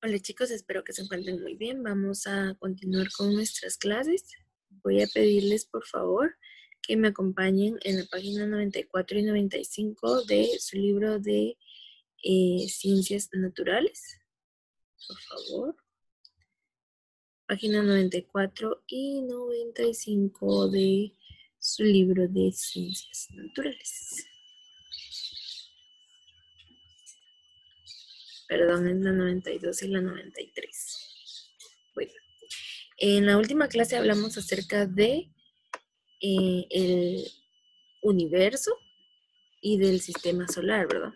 Hola chicos, espero que se encuentren muy bien. Vamos a continuar con nuestras clases. Voy a pedirles por favor que me acompañen en la página 94 y 95 de su libro de Ciencias Naturales. Por favor. Página 94 y 95 de su libro de Ciencias Naturales. Perdón, es la 92 y la 93. Bueno, en la última clase hablamos acerca de el universo y del sistema solar, ¿verdad?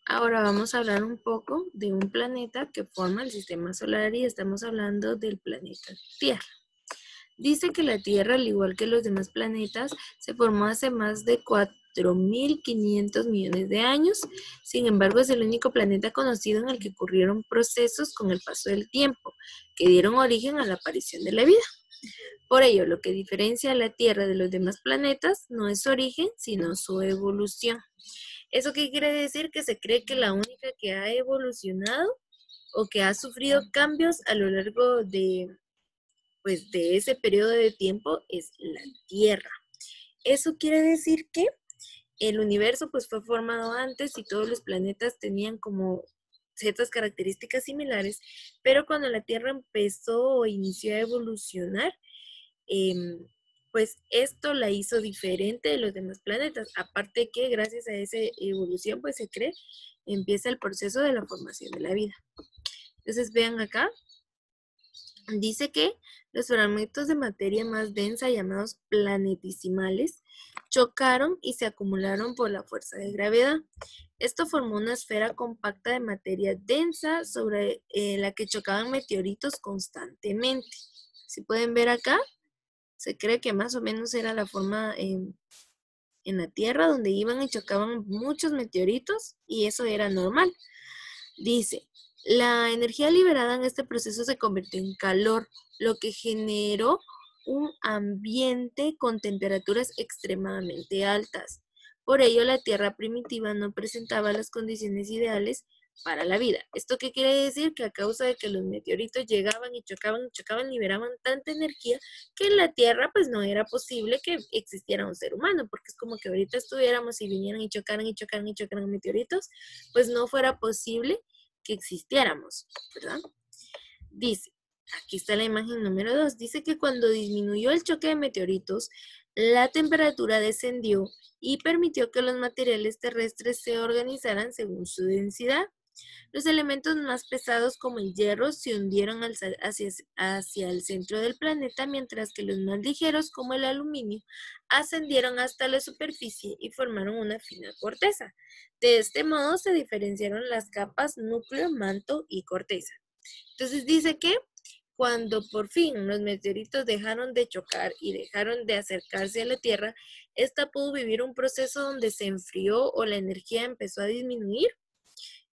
Ahora vamos a hablar un poco de un planeta que forma el sistema solar y estamos hablando del planeta Tierra. Dice que la Tierra, al igual que los demás planetas, se formó hace más de 4.500 millones de años. Sin embargo, es el único planeta conocido en el que ocurrieron procesos con el paso del tiempo que dieron origen a la aparición de la vida. Por ello, lo que diferencia a la Tierra de los demás planetas no es su origen, sino su evolución. ¿Eso qué quiere decir? Que se cree que la única que ha evolucionado o que ha sufrido cambios a lo largo de ese periodo de tiempo es la Tierra. Eso quiere decir que el universo pues fue formado antes y todos los planetas tenían como ciertas características similares, pero cuando la Tierra empezó o inició a evolucionar, pues esto la hizo diferente de los demás planetas. Aparte que gracias a esa evolución, pues se cree, empieza el proceso de la formación de la vida. Entonces vean acá, dice que los fragmentos de materia más densa llamados planetesimales chocaron y se acumularon por la fuerza de gravedad. Esto formó una esfera compacta de materia densa sobre la que chocaban meteoritos constantemente. Si pueden ver acá, se cree que más o menos era la forma en la Tierra donde iban y chocaban muchos meteoritos y eso era normal. Dice, la energía liberada en este proceso se convirtió en calor, lo que generó un ambiente con temperaturas extremadamente altas. Por ello, la Tierra primitiva no presentaba las condiciones ideales para la vida. ¿Esto qué quiere decir? Que a causa de que los meteoritos llegaban y chocaban, liberaban tanta energía que en la Tierra pues no era posible que existiera un ser humano, porque es como que ahorita estuviéramos y vinieran y chocaran meteoritos, pues no fuera posible que existiéramos, ¿verdad? Dice, aquí está la imagen número 2, dice que cuando disminuyó el choque de meteoritos, la temperatura descendió y permitió que los materiales terrestres se organizaran según su densidad. Los elementos más pesados como el hierro se hundieron hacia el centro del planeta, mientras que los más ligeros como el aluminio ascendieron hasta la superficie y formaron una fina corteza. De este modo se diferenciaron las capas núcleo, manto y corteza. Entonces dice que cuando por fin los meteoritos dejaron de chocar y dejaron de acercarse a la Tierra, esta pudo vivir un proceso donde se enfrió o la energía empezó a disminuir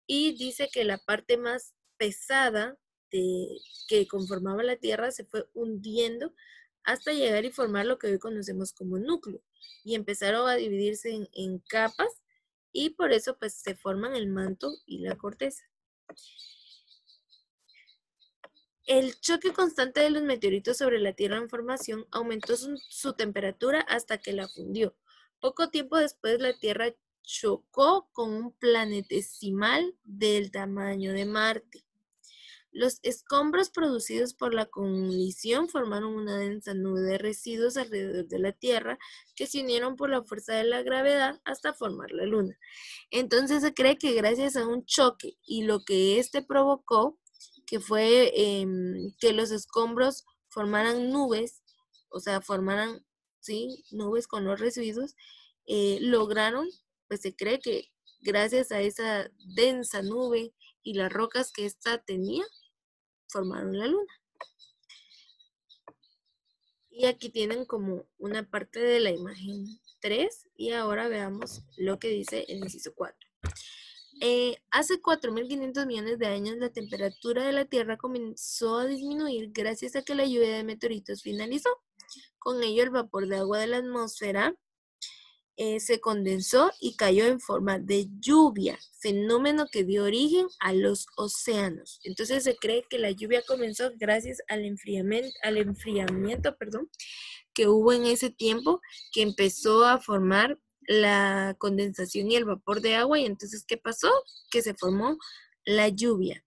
y dice que la parte más pesada que conformaba la Tierra se fue hundiendo hasta llegar y formar lo que hoy conocemos como núcleo y empezaron a dividirse en capas y por eso pues se forman el manto y la corteza. El choque constante de los meteoritos sobre la Tierra en formación aumentó su temperatura hasta que la fundió. Poco tiempo después la Tierra chocó con un planetesimal del tamaño de Marte. Los escombros producidos por la colisión formaron una densa nube de residuos alrededor de la Tierra que se unieron por la fuerza de la gravedad hasta formar la Luna. Entonces se cree que gracias a un choque y lo que este provocó, que fue que los escombros formaran nubes, o sea, formaran, ¿sí?, nubes con los residuos, lograron, pues se cree que gracias a esa densa nube y las rocas que ésta tenía, formaron la luna. Y aquí tienen como una parte de la imagen 3 y ahora veamos lo que dice el inciso 4. Hace 4.500 millones de años la temperatura de la Tierra comenzó a disminuir gracias a que la lluvia de meteoritos finalizó. Con ello el vapor de agua de la atmósfera se condensó y cayó en forma de lluvia, fenómeno que dio origen a los océanos. Entonces se cree que la lluvia comenzó gracias al enfriamiento, que hubo en ese tiempo, que empezó a formar la condensación y el vapor de agua. Y entonces, ¿qué pasó? Que se formó la lluvia.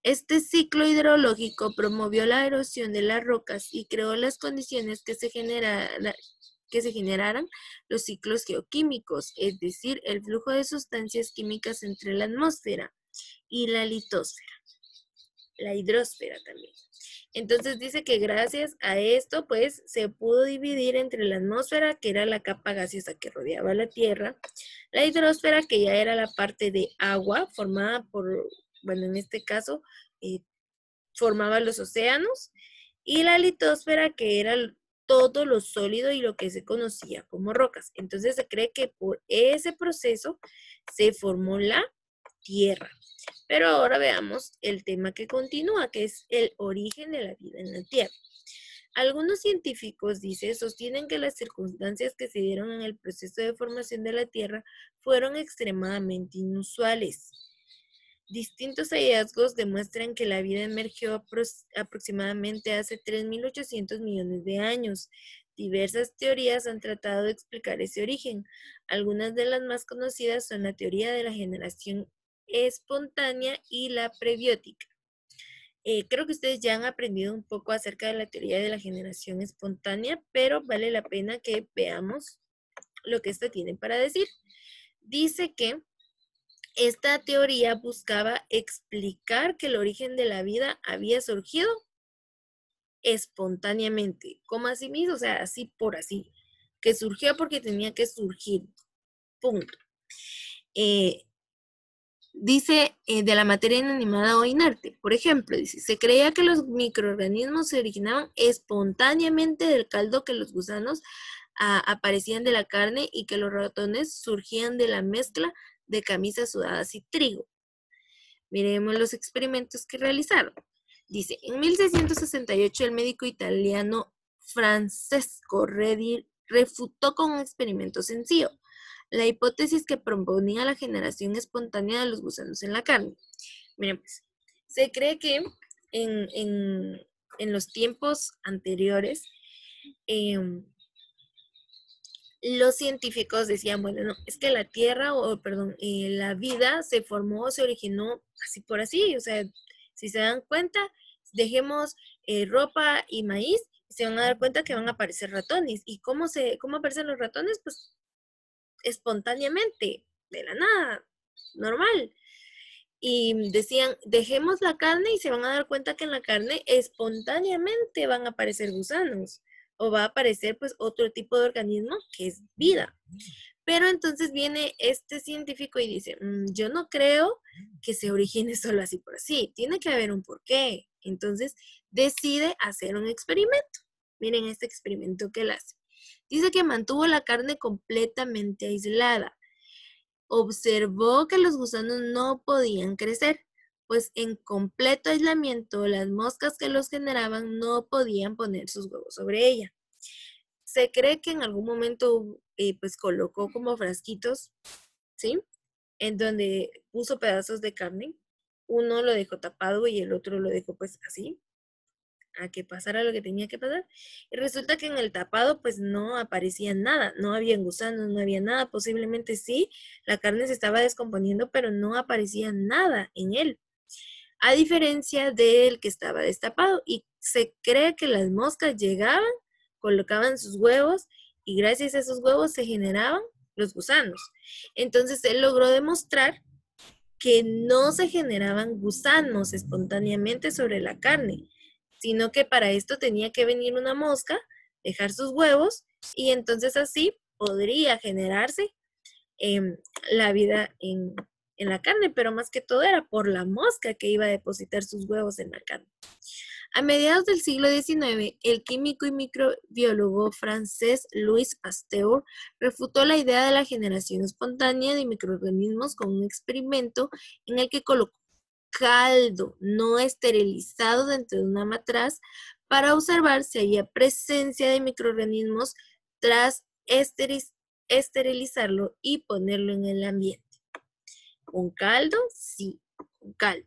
Este ciclo hidrológico promovió la erosión de las rocas y creó las condiciones que se generaran los ciclos geoquímicos, es decir, el flujo de sustancias químicas entre la atmósfera y la litosfera, la hidrosfera también. Entonces dice que gracias a esto, pues, se pudo dividir entre la atmósfera, que era la capa gaseosa que rodeaba la Tierra, la hidrosfera, que ya era la parte de agua formada por, bueno, en este caso, formaba los océanos, y la litosfera, que era todo lo sólido y lo que se conocía como rocas. Entonces se cree que por ese proceso se formó la Tierra. Pero ahora veamos el tema que continúa, que es el origen de la vida en la Tierra. Algunos científicos, sostienen que las circunstancias que se dieron en el proceso de formación de la Tierra fueron extremadamente inusuales. Distintos hallazgos demuestran que la vida emergió aproximadamente hace 3.800 millones de años. Diversas teorías han tratado de explicar ese origen. Algunas de las más conocidas son la teoría de la generación espontánea y la prebiótica. Creo que ustedes ya han aprendido un poco acerca de la teoría de la generación espontánea, pero vale la pena que veamos lo que esta tiene para decir. Dice que esta teoría buscaba explicar que el origen de la vida había surgido espontáneamente, como así mismo, o sea, así por así, que surgió porque tenía que surgir, punto. Dice de la materia inanimada o inerte. Por ejemplo, dice, se creía que los microorganismos se originaban espontáneamente del caldo que los gusanos aparecían de la carne y que los ratones surgían de la mezcla de camisas sudadas y trigo. Miremos los experimentos que realizaron. Dice, en 1668 el médico italiano Francesco Redi refutó con un experimento sencillo la hipótesis que proponía la generación espontánea de los gusanos en la carne. Miren, pues, se cree que en los tiempos anteriores, los científicos decían, bueno, no, es que la tierra, la vida se formó, se originó así por así, o sea, si se dan cuenta, dejemos ropa y maíz, se van a dar cuenta que van a aparecer ratones. ¿Y cómo aparecen los ratones? Pues espontáneamente, de la nada, normal. Y decían, dejemos la carne y se van a dar cuenta que en la carne espontáneamente van a aparecer gusanos o va a aparecer pues otro tipo de organismo que es vida. Pero entonces viene este científico y dice, yo no creo que se origine solo así por así, tiene que haber un porqué. Entonces decide hacer un experimento. Miren este experimento que él hace. Dice que mantuvo la carne completamente aislada. Observó que los gusanos no podían crecer, pues en completo aislamiento las moscas que los generaban no podían poner sus huevos sobre ella. Se cree que en algún momento pues colocó como frasquitos, ¿sí? En donde puso pedazos de carne. Uno lo dejó tapado y el otro lo dejó pues así, a que pasara lo que tenía que pasar. Y resulta que en el tapado pues no aparecía nada, no había gusanos, no había nada. Posiblemente sí, la carne se estaba descomponiendo, pero no aparecía nada en él. A diferencia del que estaba destapado. Y se cree que las moscas llegaban, colocaban sus huevos y gracias a esos huevos se generaban los gusanos. Entonces él logró demostrar que no se generaban gusanos espontáneamente sobre la carne, sino que para esto tenía que venir una mosca, dejar sus huevos y entonces así podría generarse la vida en la carne, pero más que todo era por la mosca que iba a depositar sus huevos en la carne. A mediados del siglo XIX, el químico y microbiólogo francés Louis Pasteur refutó la idea de la generación espontánea de microorganismos con un experimento en el que colocó caldo no esterilizado dentro de una matraz para observar si había presencia de microorganismos tras esterilizarlo y ponerlo en el ambiente. ¿Con caldo? Sí, con caldo.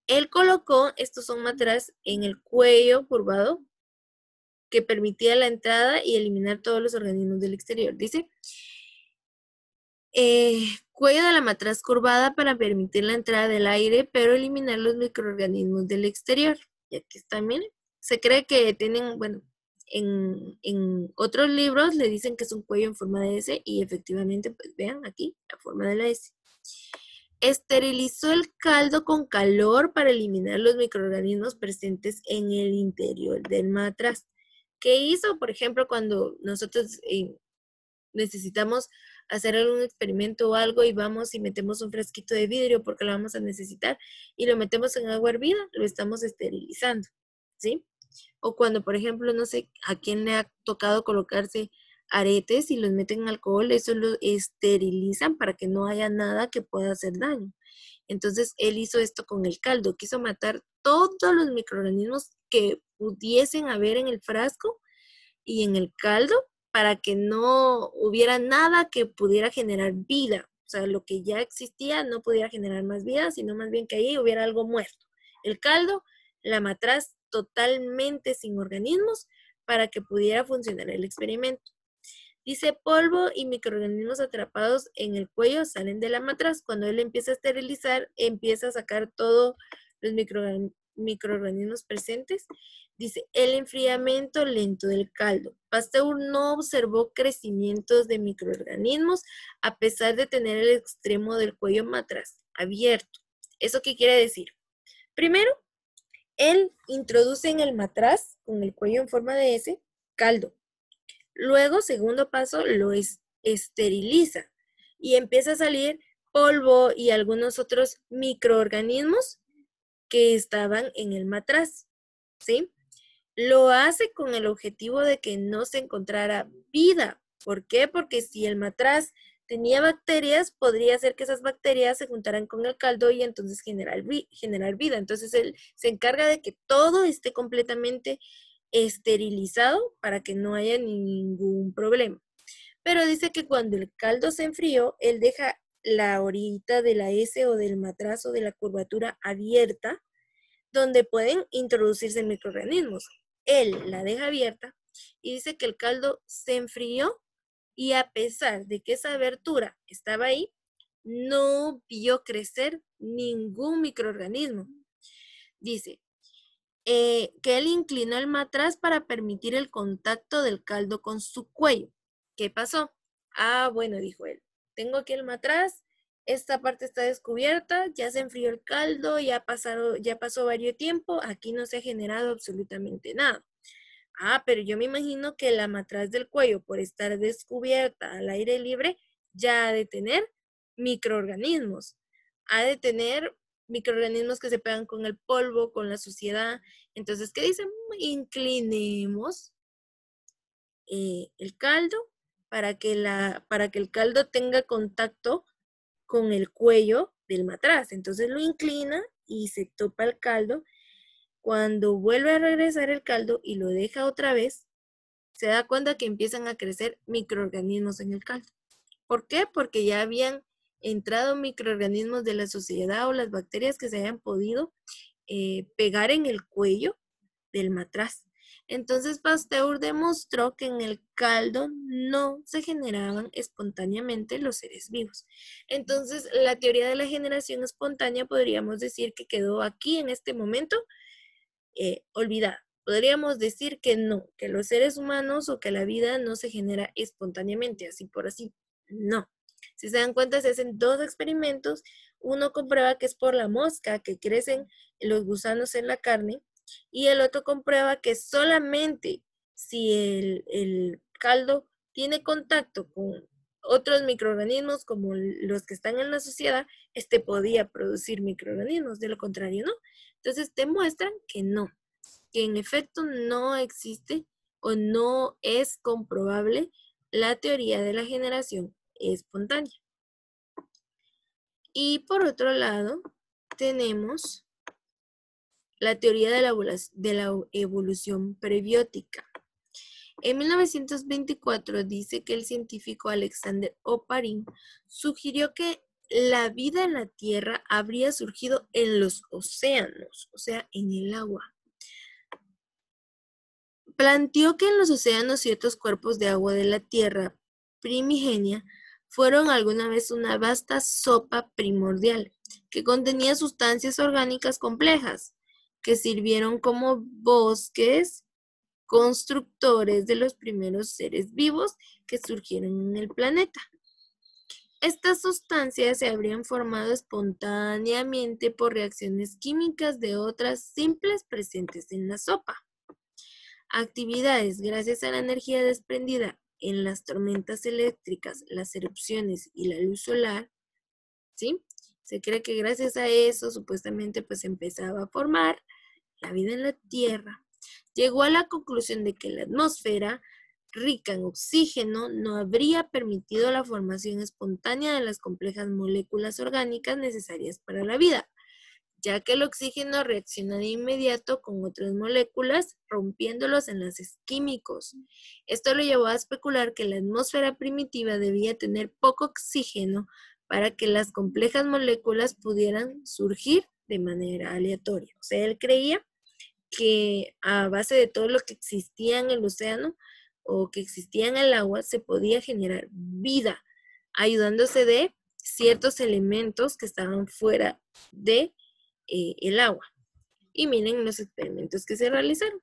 Él colocó estos son matraz en el cuello curvado que permitía la entrada y eliminar todos los organismos del exterior. Dice, cuello de la matraz curvada para permitir la entrada del aire, pero eliminar los microorganismos del exterior. Y aquí está, miren, se cree que tienen, bueno, en otros libros le dicen que es un cuello en forma de S y efectivamente, pues vean aquí la forma de la S. Esterilizó el caldo con calor para eliminar los microorganismos presentes en el interior del matraz. ¿Qué hizo? Por ejemplo, cuando nosotros necesitamos hacer algún experimento o algo y vamos y metemos un frasquito de vidrio porque lo vamos a necesitar y lo metemos en agua hervida, lo estamos esterilizando, ¿sí? O cuando, por ejemplo, no sé a quién le ha tocado colocarse aretes y los meten en alcohol, eso lo esterilizan para que no haya nada que pueda hacer daño. Entonces, él hizo esto con el caldo, quiso matar todos los microorganismos que pudiesen haber en el frasco y en el caldo para que no hubiera nada que pudiera generar vida. O sea, lo que ya existía no pudiera generar más vida, sino más bien que ahí hubiera algo muerto. El caldo, la matraz totalmente sin organismos para que pudiera funcionar el experimento. Dice, polvo y microorganismos atrapados en el cuello salen de la matraz. Cuando él empieza a esterilizar, empieza a sacar todos los microorganismos presentes. Dice, el enfriamiento lento del caldo. Pasteur no observó crecimientos de microorganismos a pesar de tener el extremo del cuello matraz abierto. ¿Eso qué quiere decir? Primero, él introduce en el matraz, con el cuello en forma de S, caldo. Luego, segundo paso, lo esteriliza y empieza a salir polvo y algunos otros microorganismos que estaban en el matraz, ¿sí? Lo hace con el objetivo de que no se encontrara vida. ¿Por qué? Porque si el matraz tenía bacterias, podría ser que esas bacterias se juntaran con el caldo y entonces generar vida. Entonces él se encarga de que todo esté completamente esterilizado para que no haya ningún problema. Pero dice que cuando el caldo se enfrió, él deja la orillita de la S o del matraz o de la curvatura abierta, donde pueden introducirse microorganismos. Él la deja abierta y dice que el caldo se enfrió y a pesar de que esa abertura estaba ahí, no vio crecer ningún microorganismo. Dice, que él inclinó el matraz para permitir el contacto del caldo con su cuello. ¿Qué pasó? Ah, bueno, dijo él, tengo aquí el matraz, esta parte está descubierta, ya se enfrió el caldo, ya pasó varios tiempo, aquí no se ha generado absolutamente nada. Ah, pero yo me imagino que la matraz del cuello, por estar descubierta al aire libre, ya ha de tener microorganismos, ha de tener microorganismos que se pegan con el polvo, con la suciedad. Entonces, ¿qué dicen? Inclinemos el caldo para que el caldo tenga contacto con el cuello del matraz. Entonces lo inclina y se topa el caldo. Cuando vuelve a regresar el caldo y lo deja otra vez, se da cuenta que empiezan a crecer microorganismos en el caldo. ¿Por qué? Porque ya habían entrado microorganismos de la suciedad o las bacterias que se hayan podido pegar en el cuello del matraz. Entonces Pasteur demostró que en el caldo no se generaban espontáneamente los seres vivos. Entonces la teoría de la generación espontánea podríamos decir que quedó aquí en este momento olvidada. Podríamos decir que no, que los seres humanos o que la vida no se genera espontáneamente, así por así. No. Si se dan cuenta, se hacen dos experimentos. Uno comprueba que es por la mosca que crecen los gusanos en la carne y el otro comprueba que solamente si el caldo tiene contacto con otros microorganismos como los que están en la sociedad, este podía producir microorganismos, de lo contrario no. Entonces demuestran que no, que en efecto no existe o no es comprobable la teoría de la generación espontánea. Y por otro lado, tenemos la teoría de la evolución prebiótica. En 1924 dice que el científico Alexander Oparin sugirió que la vida en la Tierra habría surgido en los océanos, o sea, en el agua. Planteó que en los océanos ciertos cuerpos de agua de la Tierra primigenia fueron alguna vez una vasta sopa primordial que contenía sustancias orgánicas complejas que sirvieron como bosques constructores de los primeros seres vivos que surgieron en el planeta. Estas sustancias se habrían formado espontáneamente por reacciones químicas de otras simples presentes en la sopa. Actividades gracias a la energía desprendida en las tormentas eléctricas, las erupciones y la luz solar, ¿sí? Se cree que gracias a eso supuestamente pues empezaba a formar la vida en la Tierra. Llegó a la conclusión de que la atmósfera rica en oxígeno no habría permitido la formación espontánea de las complejas moléculas orgánicas necesarias para la vida, ya que el oxígeno reacciona de inmediato con otras moléculas, rompiendo los enlaces químicos. Esto lo llevó a especular que la atmósfera primitiva debía tener poco oxígeno para que las complejas moléculas pudieran surgir de manera aleatoria. O sea, él creía que a base de todo lo que existía en el océano o que existía en el agua se podía generar vida, ayudándose de ciertos elementos que estaban fuera de el agua. Y miren los experimentos que se realizaron.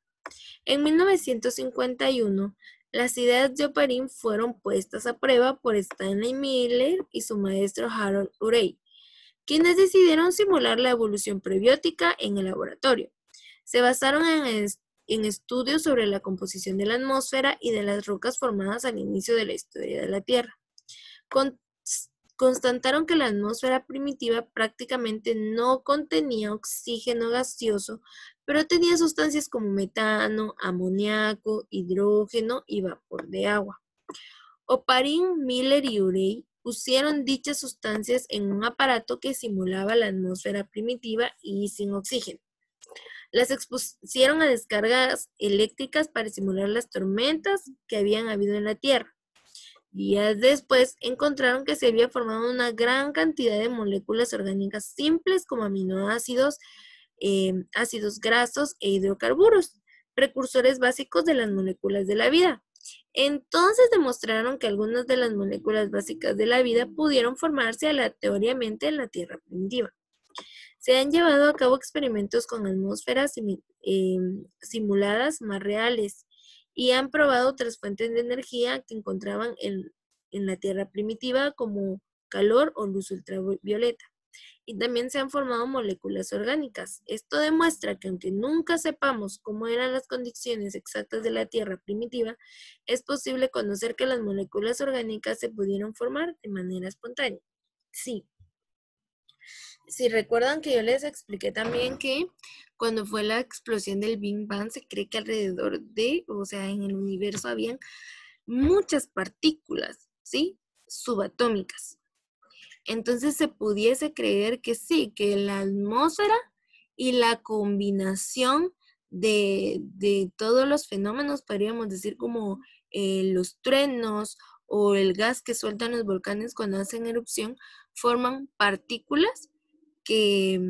En 1951, las ideas de Oparin fueron puestas a prueba por Stanley Miller y su maestro Harold Urey, quienes decidieron simular la evolución prebiótica en el laboratorio. Se basaron en estudios sobre la composición de la atmósfera y de las rocas formadas al inicio de la historia de la Tierra. Constataron que la atmósfera primitiva prácticamente no contenía oxígeno gaseoso, pero tenía sustancias como metano, amoníaco, hidrógeno y vapor de agua. Oparin, Miller y Urey pusieron dichas sustancias en un aparato que simulaba la atmósfera primitiva y sin oxígeno. Las expusieron a descargas eléctricas para simular las tormentas que habían habido en la Tierra. Días después encontraron que se había formado una gran cantidad de moléculas orgánicas simples como aminoácidos, ácidos grasos e hidrocarburos, precursores básicos de las moléculas de la vida. Entonces demostraron que algunas de las moléculas básicas de la vida pudieron formarse aleatoriamente en la Tierra primitiva. Se han llevado a cabo experimentos con atmósferas simuladas más reales y han probado otras fuentes de energía que encontraban en la Tierra primitiva como calor o luz ultravioleta. Y también se han formado moléculas orgánicas. Esto demuestra que aunque nunca sepamos cómo eran las condiciones exactas de la Tierra primitiva, es posible conocer que las moléculas orgánicas se pudieron formar de manera espontánea. Sí. Si recuerdan que yo les expliqué también que cuando fue la explosión del Big Bang, se cree que alrededor o sea, en el universo habían muchas partículas, ¿sí? Subatómicas. Entonces se pudiese creer que sí, que la atmósfera y la combinación de todos los fenómenos, podríamos decir como los truenos o el gas que sueltan los volcanes cuando hacen erupción, forman partículas que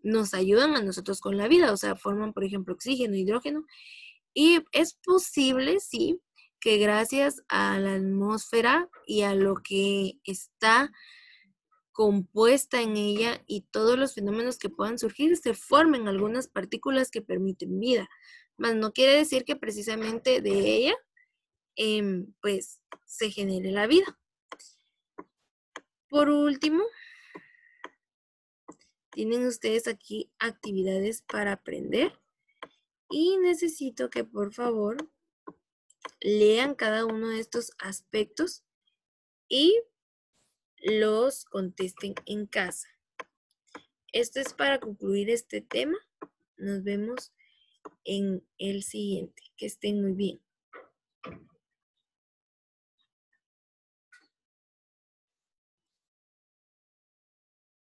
nos ayudan a nosotros con la vida, o sea, forman, por ejemplo, oxígeno, hidrógeno, y es posible, sí, que gracias a la atmósfera y a lo que está compuesta en ella y todos los fenómenos que puedan surgir, se formen algunas partículas que permiten vida. Mas no quiere decir que precisamente de ella, pues, se genere la vida. Por último, tienen ustedes aquí actividades para aprender y necesito que por favor lean cada uno de estos aspectos y los contesten en casa. Esto es para concluir este tema. Nos vemos en el siguiente. Que estén muy bien.